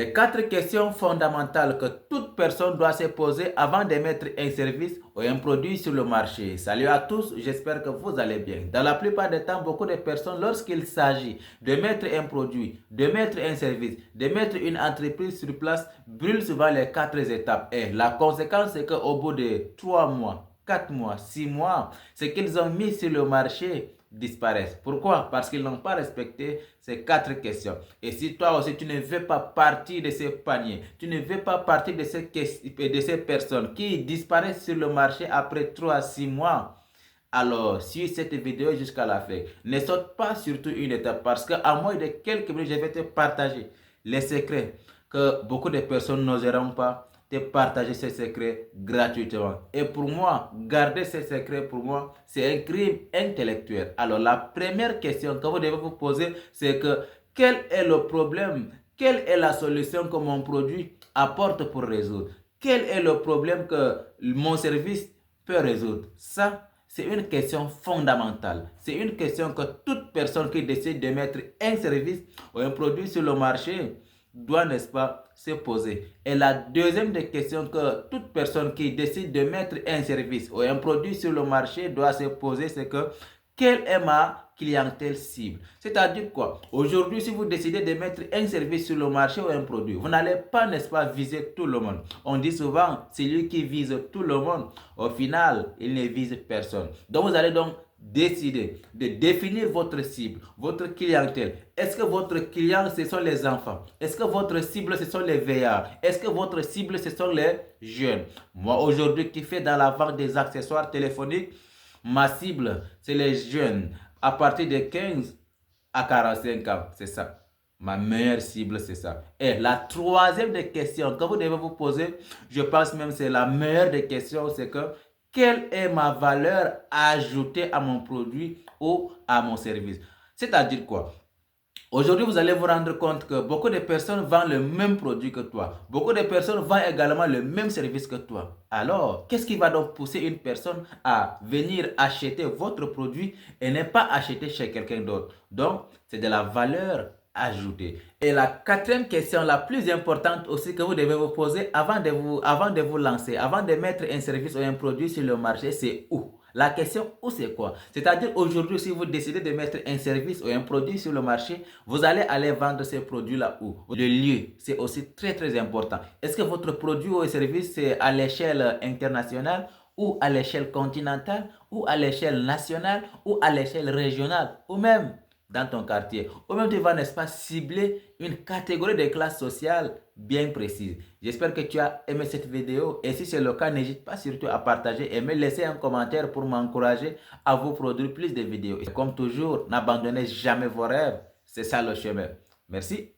Les 4 questions fondamentales que toute personne doit se poser avant de mettre un service ou un produit sur le marché. Salut à tous, j'espère que vous allez bien. Dans la plupart des temps, beaucoup de personnes, lorsqu'il s'agit de mettre un produit, de mettre un service, de mettre une entreprise sur place, brûlent souvent les 4 étapes. Et la conséquence, c'est qu'au bout de 3 mois, 4 mois, 6 mois, ce qu'ils ont mis sur le marché disparaissent. Pourquoi? Parce qu'ils n'ont pas respecté ces 4 questions. Et si toi aussi tu ne veux pas partir de ces paniers, tu ne veux pas partir de ces personnes qui disparaissent sur le marché après 3 à 6 mois, alors suis cette vidéo jusqu'à la fin. Ne saute pas surtout une étape parce qu'à moins de quelques minutes, je vais te partager les secrets que beaucoup de personnes n'oseront pas te partager ces secrets gratuitement. Et pour moi, garder ces secrets pour moi, c'est un crime intellectuel. Alors la première question que vous devez vous poser, c'est que quel est le problème? Quelle est la solution que mon produit apporte pour résoudre? Quel est le problème que mon service peut résoudre? Ça, c'est une question fondamentale. C'est une question que toute personne qui décide de mettre un service ou un produit sur le marché doit, n'est-ce pas, se poser. Et la deuxième des questions que toute personne qui décide de mettre un service ou un produit sur le marché doit se poser, c'est que quelle est ma clientèle cible? C'est-à-dire quoi? Aujourd'hui, si vous décidez de mettre un service sur le marché ou un produit, vous n'allez pas, n'est-ce pas, viser tout le monde. On dit souvent, celui qui vise tout le monde, au final, il ne vise personne. Donc, vous allez donc décider de définir votre cible, votre clientèle. Est-ce que votre client, ce sont les enfants? Est-ce que votre cible, ce sont les vieillards? Est-ce que votre cible, ce sont les jeunes? Moi, aujourd'hui, qui fais dans la vente des accessoires téléphoniques, ma cible, c'est les jeunes à partir de 15 à 45 ans. C'est ça. Ma meilleure cible, c'est ça. Et la troisième des questions que vous devez vous poser, je pense même que c'est la meilleure des questions, c'est que quelle est ma valeur ajoutée à mon produit ou à mon service? C'est-à-dire quoi? Aujourd'hui, vous allez vous rendre compte que beaucoup de personnes vendent le même produit que toi. Beaucoup de personnes vendent également le même service que toi. Alors, qu'est-ce qui va donc pousser une personne à venir acheter votre produit et ne pas acheter chez quelqu'un d'autre? Donc, c'est de la valeur ajoutée. Et la quatrième question, la plus importante aussi que vous devez vous poser avant de vous lancer, avant de mettre un service ou un produit sur le marché, c'est où? La question où c'est quoi? C'est-à-dire aujourd'hui, si vous décidez de mettre un service ou un produit sur le marché, vous allez aller vendre ces produits-là où? Le lieu, c'est aussi très très important. Est-ce que votre produit ou service c'est à l'échelle internationale ou à l'échelle continentale ou à l'échelle nationale ou à l'échelle régionale ou même dans ton quartier? Ou même tu vas, n'est-ce pas, cibler une catégorie de classe sociale bien précise. J'espère que tu as aimé cette vidéo et si c'est le cas, n'hésite pas surtout à partager et me laisser un commentaire pour m'encourager à vous produire plus de vidéos. Et comme toujours, n'abandonnez jamais vos rêves, c'est ça le chemin. Merci.